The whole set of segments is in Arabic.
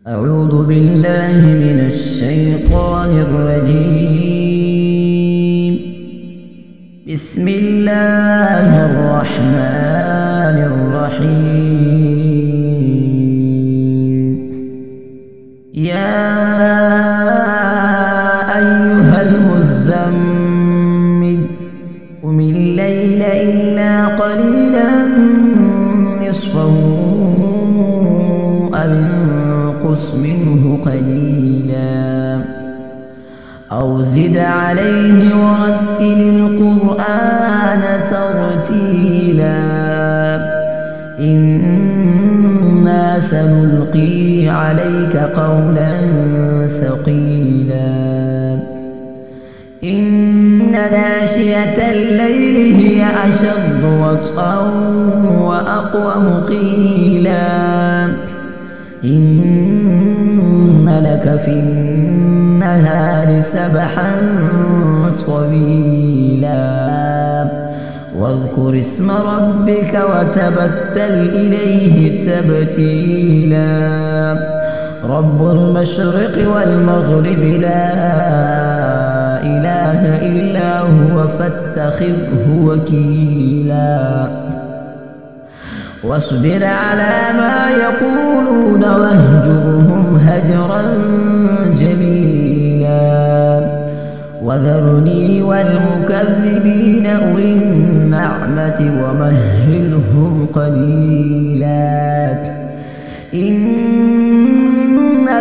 أعوذ بالله من الشيطان الرجيم. بسم الله الرحمن الرحيم. يا أيها المزمل قم الليل إلا قليلا نصفه أو انقص منه قليلا أو زد عليه ورتل القرآن ترتيلا إنا سنلقي عليك قولا ثقيلا إن ناشئة الليل هي أشد وطئا وأقوم قيلا إن لك في النهار سبحا طويلا واذكر اسم ربك وتبتل إليه تبتيلا رب المشرق والمغرب لا إله إلا هو فاتخذه وكيلا واصبر على ما يقولون واهجرهم هجرا جميلا وذرني والمكذبين أولي النعمة ومهلهم قليلا إن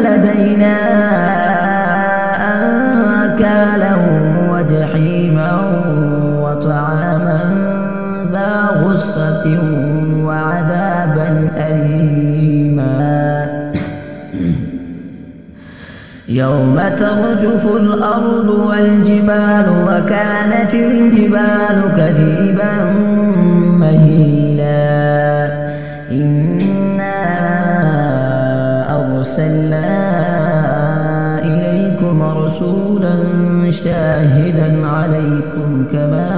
لدينا أنكالا وجحيما وطعاما ذا غصة وعذابا أليما يوم ترجف الأرض والجبال وكانت الجبال كثيبا مهيلا إنا أرسلنا إليكم رسولا شاهدا عليكم كما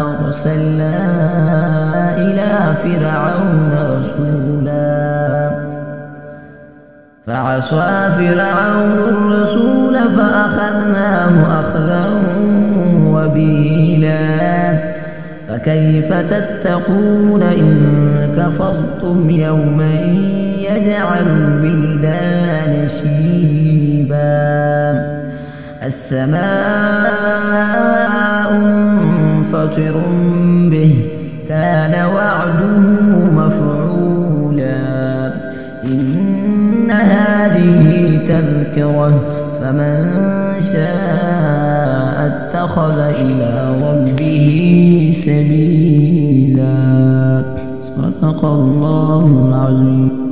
أرسلنا إلى فرعون رسولا فعصى فرعون الرسول فأخذناه أخذا وبيلا فكيف تتقون إن كفرتم يوما يجعل الولدان شيبا السماء منفطر به كان وعده مفعولا إن هذه تذكرة فمن شاء اتخذ إلى ربه سبيلا صدق الله العظيم.